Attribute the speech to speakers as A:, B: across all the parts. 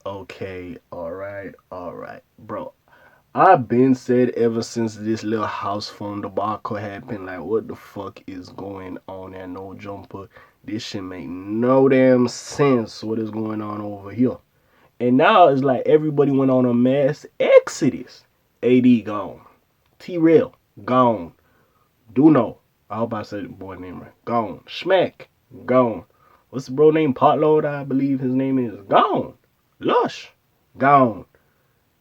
A: Okay, alright. Bro, I've been said ever since this little house phone debacle happened, like, what the fuck is going on at No Jumper? This shit make no damn sense what is going on over here. And now it's like everybody went on a mass exodus. AD gone. T-Rell gone. Duno. I hope I said the boy name right. Gone. Schmack. Gone. What's the bro name? Potload, I believe his name is. Gone. Lush. Gone.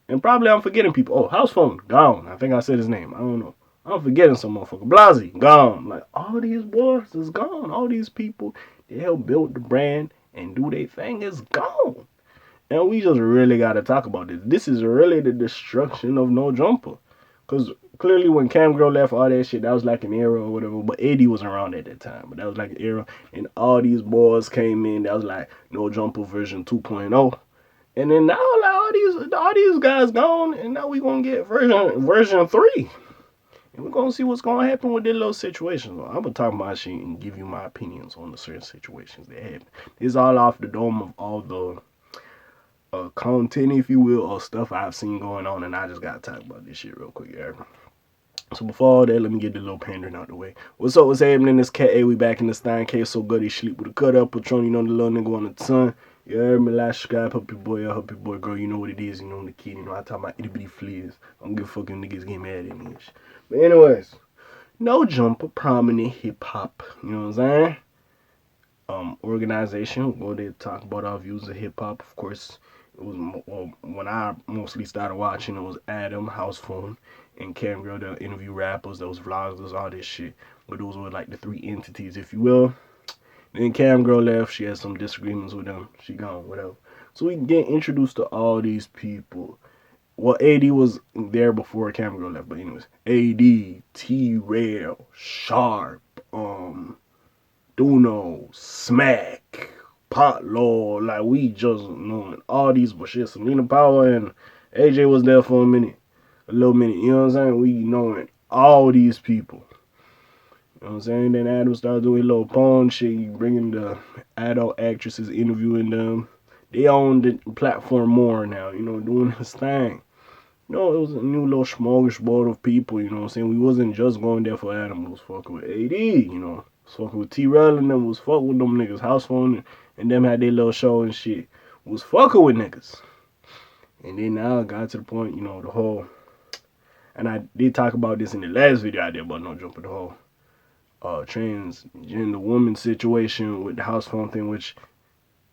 A: And probably I'm forgetting people. Oh, house phone. Gone. I think I said his name. I don't know. I'm forgetting some motherfucker. Blasey. Gone. Like, all these boys is gone. All these people that helped build the brand and do their thing is gone. And we just really got to talk about this. This is really the destruction of No Jumper. Because clearly when Cam Girl left, all that shit, that was like an era or whatever. But 80 wasn't around at that time. But that was like an era. And all these boys came in. That was like No Jumper version 2.0. And then now like all these guys gone. And now we going to get version 3. And we're going to see what's going to happen with this little situation. So I'm going to talk my shit and give you my opinions on the certain situations that happen. It's all off the dome of all the content, if you will, or stuff I've seen going on, and I just gotta talk about this shit real quick, yeah. So before all that, let me get the little pandering out the way. What's up? What's happening? This K.A. We back in the Stein K. So good he sleep with a cut up Patron. You know the little nigga on the ton. You heard me? Last subscribe, help your boy out, help your boy girl. You know what it is. You know the kid. You know I talk about itty bitty fleas. I don't give fucking niggas get mad at me. But anyways, No Jumper, prominent hip hop. You know what I'm saying? Organization. We'll go there talk about our views of hip hop. Of course, it was when I mostly started watching. It was Adam, House Phone, and Cam Girl. They'll interview rappers, those vloggers, all this shit. But those were like the three entities, if you will. Then Cam Girl left. She had some disagreements with them. She gone, whatever. So we get introduced to all these people. Well, AD was there before Cam Girl left, but anyways, AD, T-Rell, Sharp, Duno, Smack, Potlaw, like we just knowing all these bullshit. Selena Power and AJ was there for a little minute, you know what I'm saying? We knowing all these people. You know what I'm saying? Then Adam started doing a little porn shit, bringing the adult actresses, interviewing them. They own the platform more now, you know, doing this thing. You know, it was a new little smorgasbord of people, you know what I'm saying? We wasn't just going there for Adam, we was fucking with AD, you know. Was fucking with T-Rell and them, was fucking with them niggas. House Phone and them had their little show and shit. Was fucking with niggas. And then now it got to the point, you know, the whole, and I did talk about this in the last video I did about No Jumper, the whole transgender woman situation with the House Phone thing, which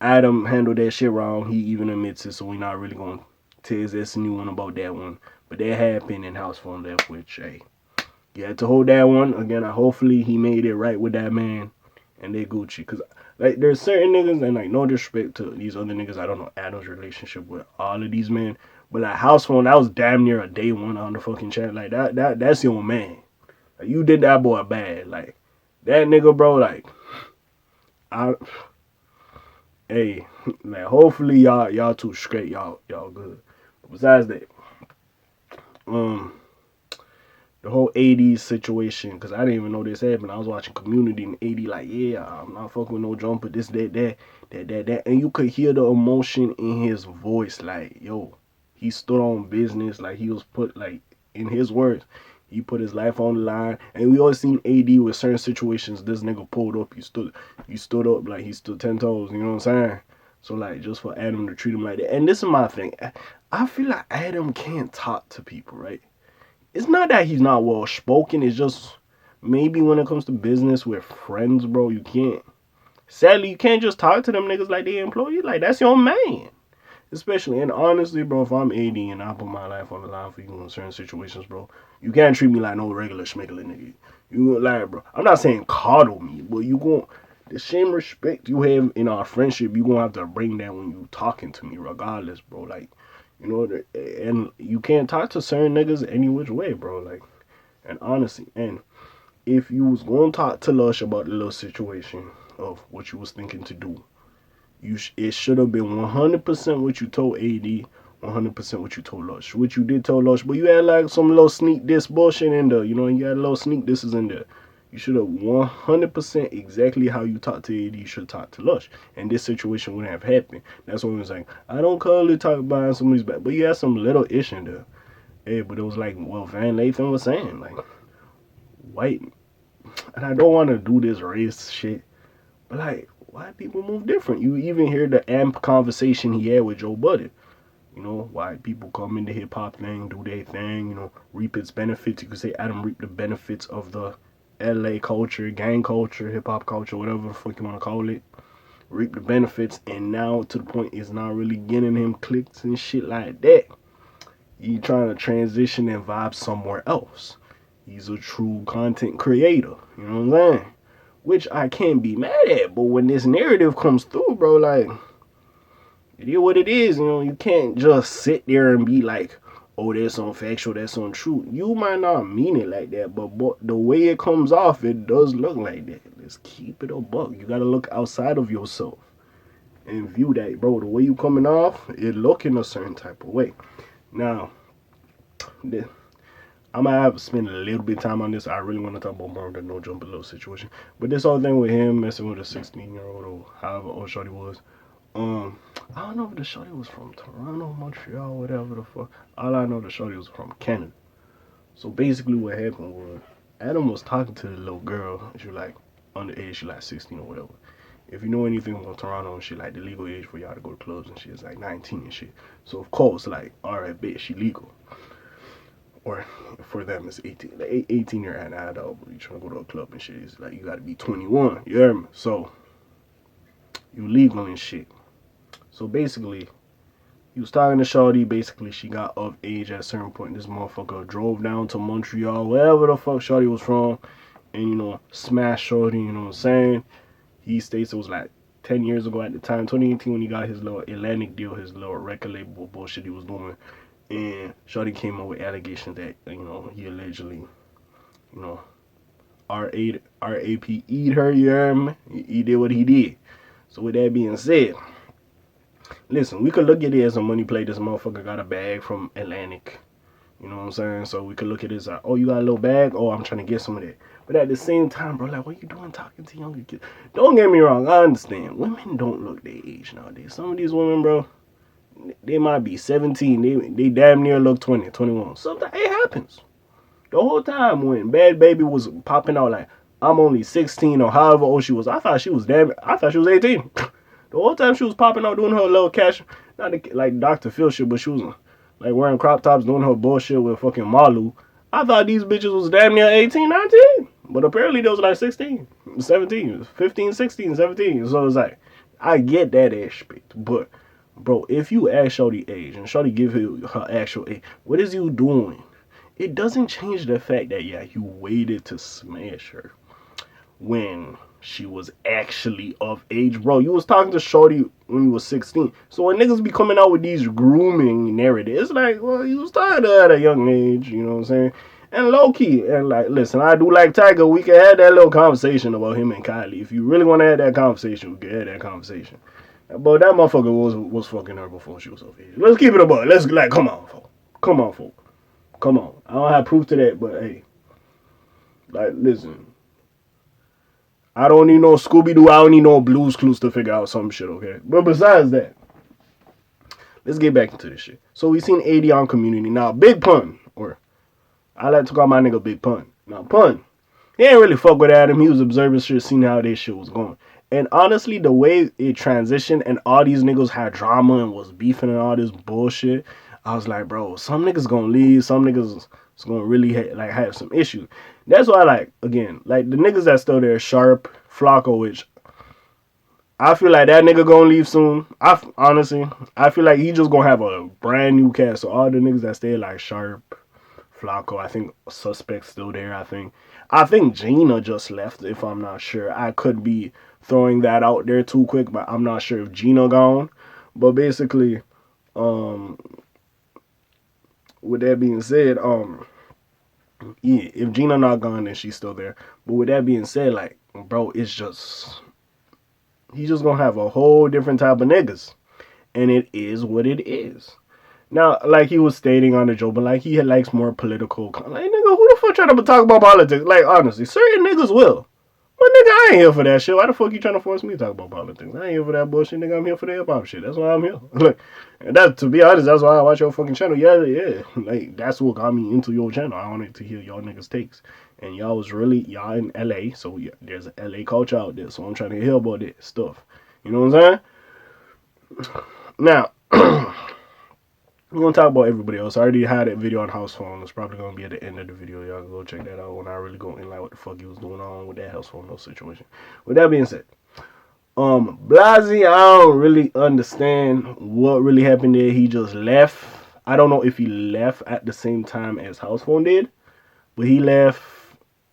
A: Adam handled that shit wrong. He even admits it, so we're not really going to tell his ass a new one about that one. But that happened in House Phone left, which, hey, you had to hold that one. Again, hopefully he made it right with that man and they Gucci. Because, like, there's certain niggas, and, like, no disrespect to these other niggas. I don't know Adam's relationship with all of these men. But, like, House Phone, that was damn near a day one on the fucking chat. Like, that's your man. Like, you did that boy bad. Like, that nigga, bro, like, hey, like, hopefully y'all two straight. Y'all good. But besides that, the whole 80s situation, because I didn't even know this happened. I was watching Community in 80, like, yeah, I'm not fucking with No Jumper, this, that. And you could hear the emotion in his voice, like, yo, he stood on business, like, he was put, like, in his words, he put his life on the line. And we always seen AD with certain situations, this nigga pulled up, he stood up, like, he stood 10 toes, you know what I'm saying? So, like, just for Adam to treat him like that. And this is my thing. I feel like Adam can't talk to people, right? It's not that he's not well spoken. It's just maybe when it comes to business with friends, bro, you can't. Sadly, you can't just talk to them niggas like they employee. Like, that's your man. Especially, and honestly, bro, if I'm AD and I put my life on the line for you in certain situations, bro, you can't treat me like no regular schmiggler nigga. You like, bro, I'm not saying coddle me, but you gon' the same respect you have in our friendship, you gonna have to bring that when you talking to me, regardless, bro. Like, you know, and you can't talk to certain niggas any which way, bro. Like, and honestly, and if you was gonna talk to Lush about the little situation of what you was thinking to do, it should have been 100% what you told AD, 100% what you told Lush. What you did tell Lush, but you had like some little sneak diss bullshit in there, you know, you had a little sneak disses in there. You should have 100% exactly how you talk to AD, you should talk to Lush. And this situation wouldn't have happened. That's what he was like, I don't currently talk behind somebody's back. But you had some little issue there. Hey, but it was like what Van Lathan was saying. Like, white. And I don't want to do this race shit. But like, why people move different? You even hear the amp conversation he had with Joe Budden. You know, why people come into hip hop thing, do their thing, you know, reap its benefits. You could say Adam reaped the benefits of the LA culture, gang culture, hip hop culture, whatever the fuck you want to call it. Reap the benefits, and now to the point it's not really getting him clicks and shit like that. He trying to transition and vibe somewhere else. He's a true content creator, you know what I'm saying? Which I can't be mad at, but when this narrative comes through, bro, like, it is what it is, you know. You can't just sit there and be like, oh, that's unfactual, that's untrue. You might not mean it like that, but the way it comes off, it does look like that. Let's keep it a buck. You gotta look outside of yourself and view that, bro. The way you coming off, it looking a certain type of way. Now, I might have to spend a little bit of time on this. I really want to talk about more of the no jump below situation. But this whole thing with him messing with a 16-year-old or however old shorty was, um, I don't know if the shorty was from Toronto, Montreal, whatever the fuck. All I know the shorty was from Canada. So basically what happened was Adam was talking to the little girl. She was like underage, she like 16 or whatever. If you know anything about Toronto and shit, like the legal age for y'all to go to clubs and shit is like 19 and shit. So of course, like, alright, bitch, she legal. Or for them it's 18. The 18 year old adult, but you trying to go to a club and shit, it's like you gotta be 21. You hear me? So you legal and shit. So basically, he was talking to Shorty. Basically, she got of age at a certain point. This motherfucker drove down to Montreal, wherever the fuck Shorty was from, and, you know, smashed Shorty, you know what I'm saying? He states it was like 10 years ago at the time, 2018, when he got his little Atlantic deal, his little record label bullshit he was doing. And Shorty came up with allegations that, you know, he allegedly, you know, RAPE'd her, you heard me? He did what he did. So with that being said, listen, we could look at it as a money play. This motherfucker got a bag from Atlantic. You know what I'm saying? So we could look at it as like, oh, you got a little bag? Oh, I'm trying to get some of that. But at the same time, bro, like, what you doing talking to younger kids? Don't get me wrong, I understand. Women don't look their age nowadays. Some of these women, bro, they might be 17. They damn near look 20, 21. Sometimes it happens. The whole time when Bad Baby was popping out like, I'm only 16 or however old she was, I thought she was 18. The whole time she was popping out doing her little cash, not like Dr. Phil shit, but she was like wearing crop tops doing her bullshit with fucking Malu. I thought these bitches was damn near 18, 19. But apparently they was like 16, 17, 15, 16, 17. So it's like, I get that aspect. But, bro, if you ask Shorty age and Shorty give her actual age, what is you doing? It doesn't change the fact that, yeah, you waited to smash her when she was actually of age. Bro, you was talking to Shorty when you was 16. So when niggas be coming out with these grooming narratives, it's like, well, you was talking to her at a young age, you know what I'm saying? And low key, and like, listen, I do like Tiger. We can have that little conversation about him and Kylie. If you really want to have that conversation, we can have that conversation. But that motherfucker was fucking her before she was of age. Let's keep it a buck. Let's, like, come on, folks. Come on, folks. Come on. I don't have proof to that, but hey, like, listen. I don't need no Scooby-Doo. I don't need no Blues Clues to figure out some shit, okay? But besides that, let's get back into this shit. So we seen 80 on Community. Now, Big Pun, or I like to call my nigga Big Pun. Now, Pun, he ain't really fuck with Adam. He was observing shit, seeing how this shit was going. And honestly, the way it transitioned and all these niggas had drama and was beefing and all this bullshit, I was like, bro, some niggas gonna leave, some niggas is gonna really have some issues. That's why, like, again, like the niggas that still there, Sharp, Flocko, which I feel like that nigga gonna leave soon. Honestly, I feel like he just gonna have a brand new cast. So all the niggas that stay, like Sharp, Flocko, I think Suspect's still there. I think Gina just left, if I'm not sure. I could be throwing that out there too quick, but I'm not sure if Gina gone. But basically, with that being said, yeah, if Gina not gone, then she's still there. But with that being said, like, bro, it's just, he's just gonna have a whole different type of niggas. And it is what it is. Now, like he was stating on the joke, but like he likes more political. Like nigga, who the fuck trying to talk about politics? Like honestly, certain niggas will. But nigga, I ain't here for that shit. Why the fuck you trying to force me to talk about politics? I ain't here for that bullshit, nigga. I'm here for the hip hop shit. That's why I'm here. Like, and that, to be honest, that's why I watch your fucking channel. Yeah, yeah. Like, that's what got me into your channel. I wanted to hear y'all niggas takes. And y'all in LA, so yeah, there's an LA culture out there. So I'm trying to hear about that stuff. You know what I'm saying? Now, we're gonna talk about everybody else. I already had that video on house phone. It's probably gonna be at the end of the video. Y'all can go check that out when I really go in like what the fuck he was going on with that house phone no situation. With that being said, Blasey, I don't really understand what really happened there. He just left. I don't know if he left at the same time as house phone did, but he left.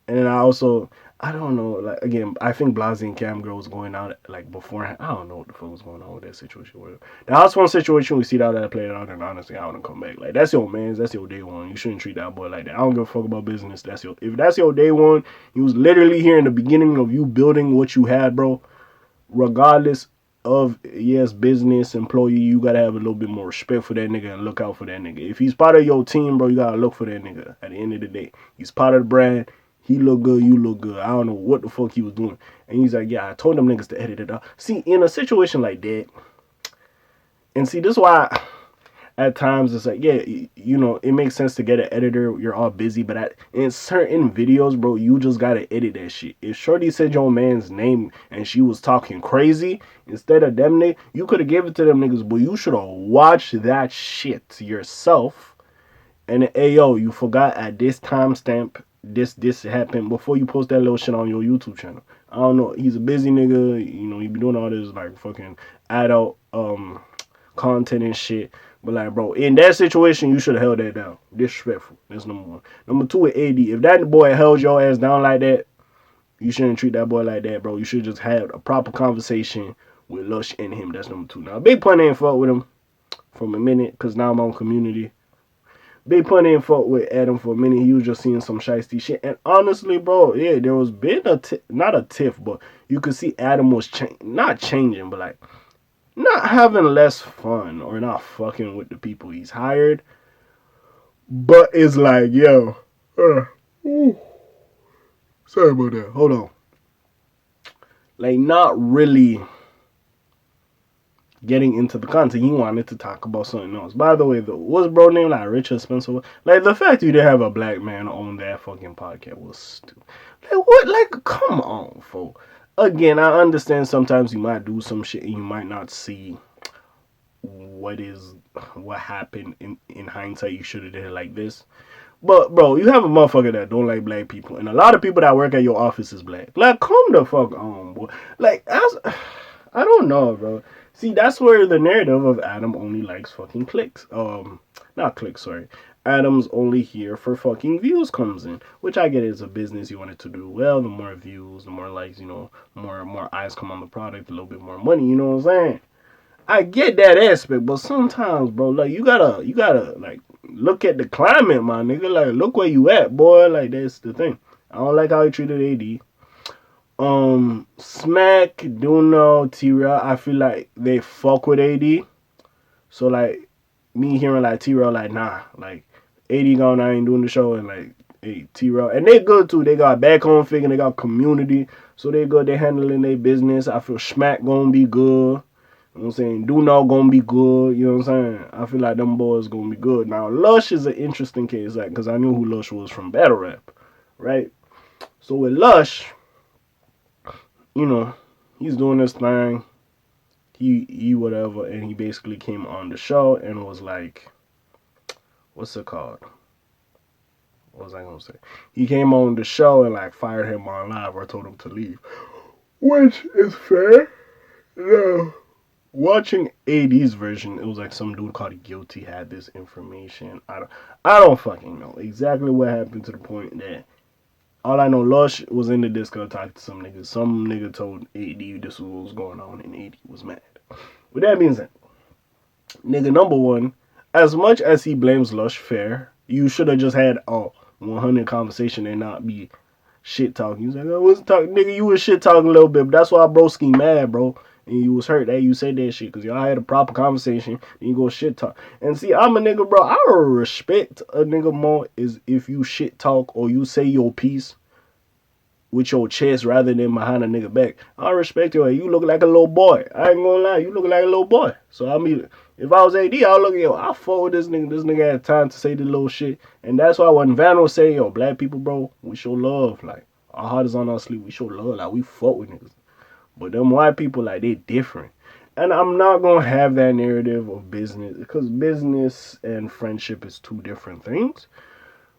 A: And then I don't know. Like again, I think Blasey and Cam Girl was going out like beforehand. I don't know what the fuck was going on with that situation. The house phone situation, we see that played out, and honestly, I wouldn't come back. Like that's your man's, that's your day one. You shouldn't treat that boy like that. I don't give a fuck about business. If that's your day one, he was literally here in the beginning of you building what you had, bro. Regardless of business employee, you gotta have a little bit more respect for that nigga and look out for that nigga. If he's part of your team, bro, you gotta look for that nigga. At the end of the day, he's part of the brand. He look good, you look good. I don't know what the fuck he was doing. And he's like, yeah, I told them niggas to edit it out. See, in a situation like that, and see, this is why at times it's like, yeah, you know, it makes sense to get an editor. You're all busy, but in certain videos, bro, you just gotta edit that shit. If Shorty said your man's name and she was talking crazy, instead of them, you could have gave it to them niggas, but you should have watched that shit yourself. And hey, yo, you forgot at this timestamp this happened before you post that little shit on your YouTube channel. I don't know. He's a busy nigga. You know, he be doing all this like fucking adult content and shit. But like, bro, in that situation, you should have held that down. Disrespectful. That's number one. Number two with AD. If that boy held your ass down like that, you shouldn't treat that boy like that, bro. You should just have a proper conversation with Lush and him. That's number two. Now, Big Pun ain't fuck with him from a minute, because now I'm on community. Big Pun ain't fuck with Adam for a minute. He was just seeing some shiesty shit. And honestly, bro, yeah, there was been not a tiff, but you could see Adam was not changing, but like not having less fun or not fucking with the people he's hired. But it's like, yo, sorry about that. Hold on. Like not really getting into the content. He wanted to talk about something else. By the way, what's bro name like Richard Spencer? Like the fact you didn't have a black man on that fucking podcast was stupid. Like what? Like come on, folks. Again, I understand sometimes you might do some shit and you might not see what happened in hindsight. You should have did it like this. But bro, you have a motherfucker that don't like black people, and a lot of people that work at your office is black. Like, come the fuck on, boy. Like, I don't know, bro. See, that's where the narrative of Adam only likes fucking clicks. Not clicks, sorry. Adam's only here for fucking views comes in, which I get is a business. You want it to do well. The more views, the more likes, you know, more eyes come on the product, a little bit more money. You know what I'm saying? I get that aspect, but sometimes, bro, like you gotta like look at the climate, my nigga. Like, look where you at, boy. Like that's the thing. I don't like how he treated AD. Smack, Duno, T-Rell, I feel like they fuck with AD. So like me hearing like T-Rell like nah, like AD gone, I ain't doing the show, and like hey T-Rell, and they good too. They got back home figure, they got community, so they good. They handling their business. I feel Smack gonna be good. You know what I'm saying? Do Not gonna be good. You know what I'm saying? I feel like them boys gonna be good. Now, Lush is an interesting case, like, because I knew who Lush was from battle rap, right? So with Lush, you know, he's doing this thing. He whatever, and he basically came on the show and was like, what's it called? What was I gonna say? He came on the show and like fired him on live or told him to leave, which is fair. No. Watching AD's version, it was like some dude called Guilty had this information. I don't fucking know exactly what happened to the point that all I know, Lush was in the Discord talking to some niggas. Some nigga told AD this was what was going on, and AD was mad. With that being said, nigga number one, as much as he blames Lush, fair, you should have just had a 100 conversation and not be shit talking. He's like, I wasn't talking, nigga, you was shit talking a little bit, but that's why broski mad, bro. and you was hurt that you said that shit because y'all had a proper conversation, then you go shit talk. And see, I'm a nigga, bro. I respect a nigga more is if you shit talk or you say your piece with your chest rather than behind a nigga back. I respect you. You look like a little boy. I ain't gonna lie, you look like a little boy. So I mean, if I was AD, I'll look at yo. I fought with this nigga. This nigga had time to say the little shit, and that's why when Van was saying, yo, black people, bro, we show love. Like our heart is on our sleeve. We show love. Like we fought with niggas. But them white people, like they different. And I'm not gonna have that narrative of business because business and friendship is two different things.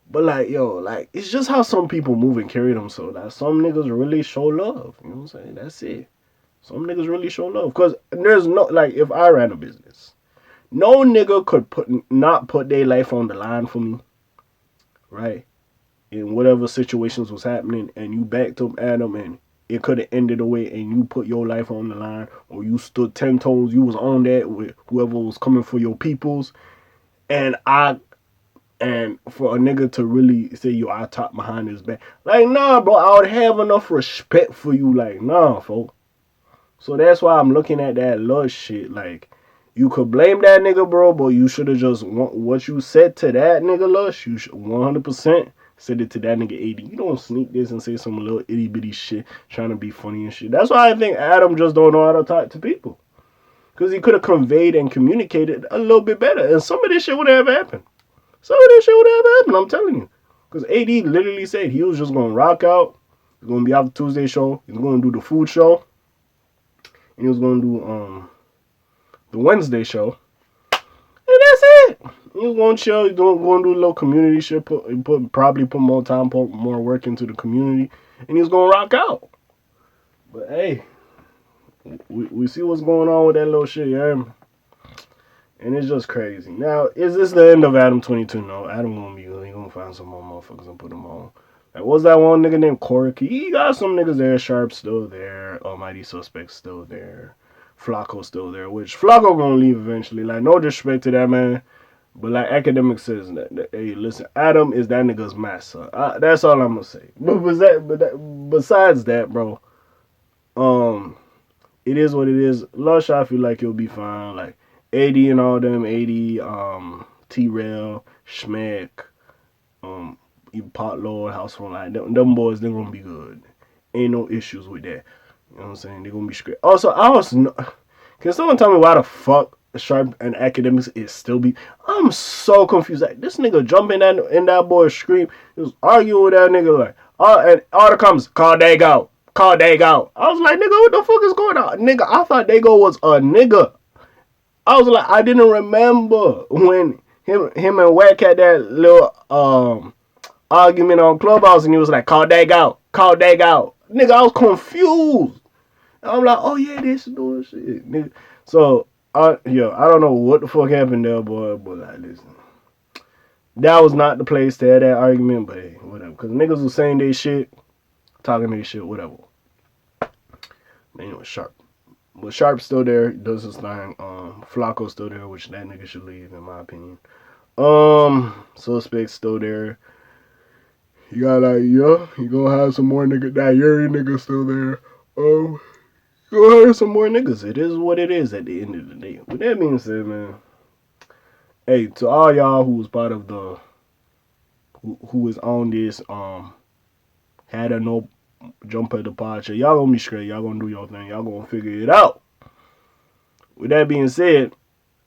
A: But like, yo, like it's just how some people move and carry themselves. Like some niggas really show love. You know what I'm saying? That's it. Some niggas really show love. Cause there's no like if I ran a business, no nigga could not put their life on the line for me, right? In whatever situations was happening, and you backed up at them, and it could have ended away, and you put your life on the line, or you stood 10 toes, you was on that with whoever was coming for your peoples, and for a nigga to really say, yo, I talk behind his back. Like, nah, bro, I would have enough respect for you. Like, nah, folks. So that's why I'm looking at that Lush shit. Like, you could blame that nigga, bro, but you should have just, what you said to that nigga Lush, you should 100% said it to that nigga 80. You don't sneak this and say some little itty bitty shit trying to be funny and shit. That's why I think Adam just don't know how to talk to people. Because he could have conveyed and communicated a little bit better. And some of this shit would have happened. Some of this shit would have happened, I'm telling you. Because AD literally said he was just going to rock out. He's going to be out the Tuesday show. He's going to do the food show. And he was going to do the Wednesday show. And that's it. He was going to chill. He's going to do a little community shit. Probably put more time, put more work into the community. And he was going to rock out. But hey, we see what's going on with that little shit, yeah. And it's just crazy. Now, is this the end of Adam 22? No, Adam gonna be good. He gonna find some more motherfuckers and put them on. Like, what's that one nigga named Corky? He got some niggas there. Sharp still there. Almighty Suspect still there. Flacco still there. Which Flacco gonna leave eventually. Like, no disrespect to that man. But like Academic says, that hey, listen, Adam is that nigga's master. That's all I'm gonna say. Besides that, bro, it is what it is. Lush, I feel like he'll be fine. Like, 80 and all them, 80, T-Rell, Schmeck, Pot Lord, House Phone, like them boys, they're gonna be good. Ain't no issues with that. You know what I'm saying? They're gonna be straight. Also, can someone tell me why the fuck Sharp and Academics is still be? I'm so confused. Like, this nigga jumping in that boy's scream, he was arguing with that nigga like, and all the comments, call Dago. Call Dago. I was like, nigga, what the fuck is going on? Nigga, I thought Dago was a nigga. I was like, I didn't remember when him and Wack had that little argument on Clubhouse, and he was like, call Dago. Call Dago. Nigga, I was confused. I'm like, oh yeah, this doing shit. Nigga. So, I don't know what the fuck happened there, boy, but like, listen. That was not the place to have that argument, but hey, whatever. Because niggas was saying they shit, talking their shit, whatever. Anyway, Sharp. But Sharp's still there, does his thing. Flacco's still there, which that nigga should leave, in my opinion. Suspect's still there. You got like, yeah, you gonna have some more nigga. That Yuri nigga still there. You gonna have some more niggas. It is what it is at the end of the day. With that being said, man, hey, to all y'all who was part of the, who is on this, had a no jumper departure, y'all gonna be straight. Y'all gonna do your thing. Y'all gonna figure it out. With that being said,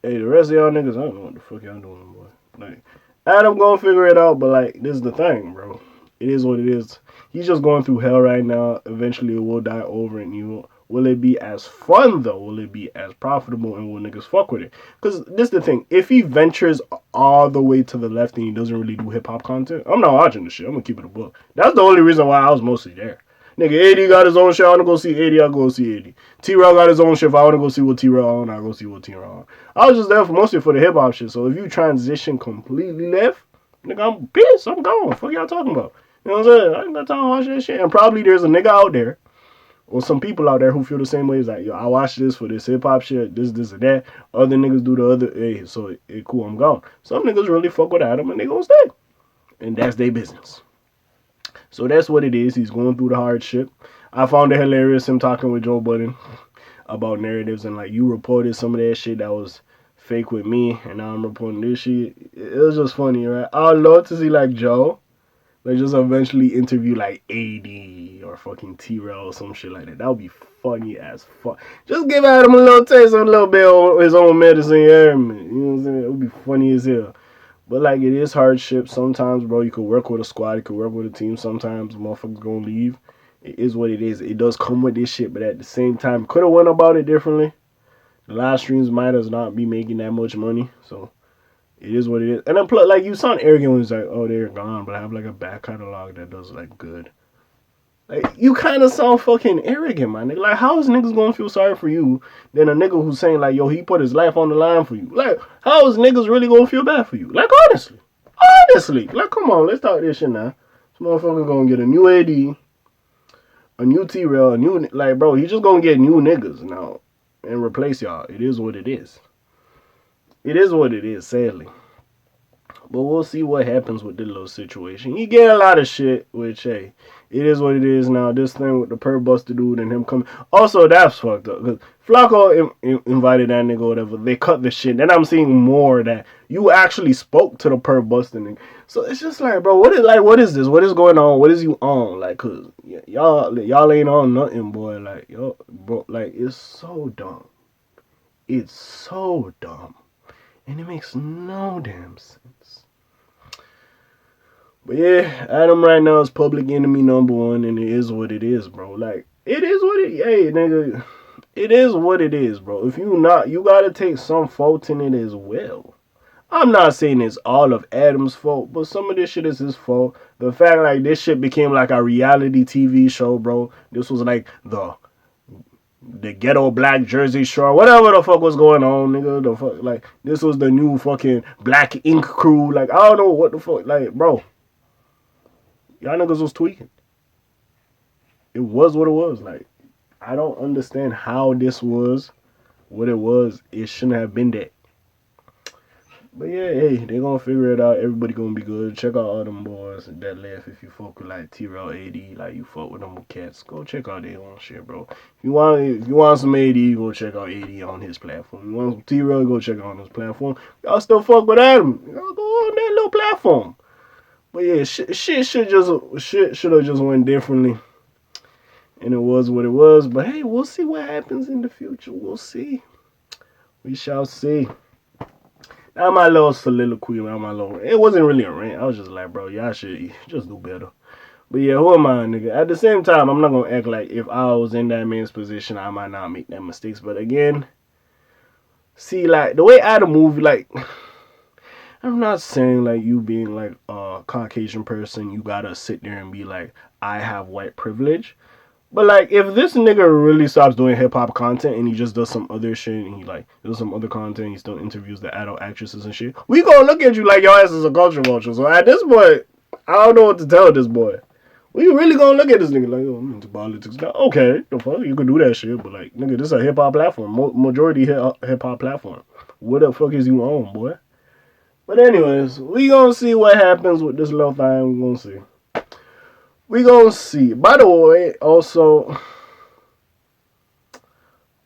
A: hey, the rest of y'all niggas, I don't know what the fuck y'all doing, boy. Like, Adam gonna figure it out, but like, this is the thing, bro. It is what it is. He's just going through hell right now. Eventually, it will die over, and will it be as fun though? Will it be as profitable, and will niggas fuck with it? Because this is the thing. If he ventures all the way to the left and he doesn't really do hip hop content, I'm not watching the shit. I'm gonna keep it a book. That's the only reason why I was mostly there. Nigga, 80 got his own shit. I want to go see 80. I'll go see 80. T-Rell got his own shit. If I want to go see what T-Rell on, I'll go see what T-Rell on. I was just there mostly for the hip hop shit. So if you transition completely left, nigga, I'm pissed. I'm gone. Fuck y'all talking about? You know what I'm saying? I ain't got time to watch that shit. And probably there's a nigga out there, or some people out there who feel the same way. It's like, yo, I watch this for this hip hop shit, this, and that. Other niggas do the other. Hey, so cool, I'm gone. Some niggas really fuck with Adam and they gonna stay. And that's their business. So that's what it is. He's going through the hardship. I found it hilarious him talking with Joe Budden. about narratives, and like you reported some of that shit that was fake with me, and now I'm reporting this shit. It was just funny, right? I'd love to see like Joe, like just eventually interview like AD or fucking T-Rell or some shit like that. That would be funny as fuck. Just give Adam a little taste of a little bit of his own medicine, yeah, man. You know what I'm saying? It would be funny as hell. But like it is hardship sometimes, bro. You could work with a squad, you could work with a team. Sometimes motherfuckers gonna leave. It is what it is. It does come with this shit, but at the same time, could have went about it differently. The live streams might as not be making that much money, so it is what it is. And then plus, like you sound arrogant when it's like, oh, they're gone, but I have like a back catalog that does like good. Like you kind of sound fucking arrogant, man. Like how is niggas gonna feel sorry for you than a nigga who's saying like, yo, he put his life on the line for you? Like how is niggas really gonna feel bad for you? Like honestly, like come on, let's talk this shit now. This motherfucker gonna get a new AD, a new T-Rell, a new like, bro. He just gonna get new niggas now and replace y'all. It is what it is. It is what it is, sadly. But we'll see what happens with this little situation. He get a lot of shit, which, hey, it is what it is now. This thing with the perp buster dude and him coming. Also, that's fucked up. Because Flacco invited that nigga or whatever. They cut the shit. Then I'm seeing more that you actually spoke to the perp buster nigga. So it's just like, bro, what is this? What is going on? What is you on? Like, cause y'all ain't on nothing, boy. Like, yo, bro, like, it's so dumb. It's so dumb. And it makes no damn sense. But yeah, Adam right now is public enemy number one, and it is what it is, bro. Like, it is what it is. Hey, nigga, it is what it is, bro. If you not, you gotta take some fault in it as well. I'm not saying it's all of Adam's fault, but some of this shit is his fault. The fact like this shit became like a reality TV show, bro. This was like the ghetto black Jersey Shore, whatever the fuck was going on, nigga. The fuck, like, this was the new fucking Black Ink crew. Like, I don't know what the fuck, like, bro. Y'all niggas was tweaking. It was what it was. Like, I don't understand how this was what it was. It shouldn't have been that. But yeah, hey, they gonna figure it out. Everybody gonna be good. Check out all them boys that left. If you fuck with like T-Rell AD, like you fuck with them cats, go check out their own shit, bro. If you want some AD, go check out AD on his platform. If you want some T-Rell, go check out on his platform. Y'all still fuck with Adam, y'all go on that little platform. But yeah, shit should have just went differently, and it was what it was. But hey, we'll see what happens in the future. We'll see. We shall see. Now my little soliloquy around my little, it wasn't really a rant. I was just like, bro, y'all should just do better. But yeah, who am I, nigga? At the same time, I'm not gonna act like if I was in that man's position, I might not make that mistakes. But again, see, like the way Adam moved, like I'm not saying like you being like a Caucasian person, you gotta sit there and be like, I have white privilege. But like, if this nigga really stops doing hip hop content and he just does some other shit and he like does some other content, he still interviews the adult actresses and shit, we gonna look at you like your ass is a culture vulture. So at this point, I don't know what to tell this boy. We really gonna look at this nigga like, oh, I'm into politics now. Okay, the fuck, you can do that shit, but like, nigga, this is a hip hop platform, majority hip hop platform. What the fuck is you on, boy? But anyways, we gonna see what happens with this little thing. We gonna see. We gonna see. By the way, also,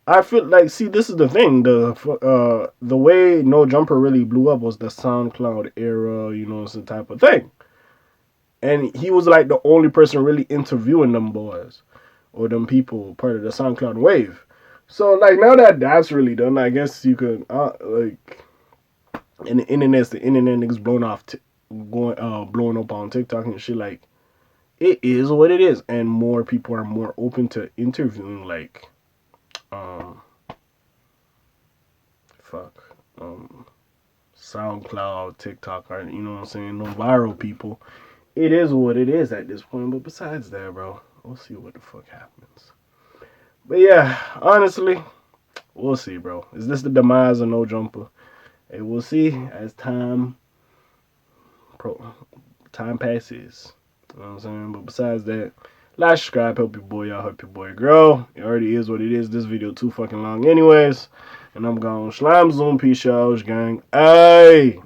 A: I feel like, see, this is the thing. The way No Jumper really blew up was the SoundCloud era, you know, it's the type of thing. And he was like the only person really interviewing them boys or them people, part of the SoundCloud wave. So like now that that's really done, I guess you could like, and the internet niggas blowing up on TikTok and shit, like. It is what it is, and more people are more open to interviewing like SoundCloud, TikTok, or you know what I'm saying, no viral people. It is what it is at this point. But besides that, bro, we'll see what the fuck happens. But yeah, honestly, we'll see, bro. Is this the demise of No Jumper? Hey, we'll see as time passes. You know what I'm saying? But besides that, like, subscribe, help your boy out, help your boy grow. It already is what it is. This video too fucking long anyways. And I'm gone. Slime Zoom, peace out, gang. Hey!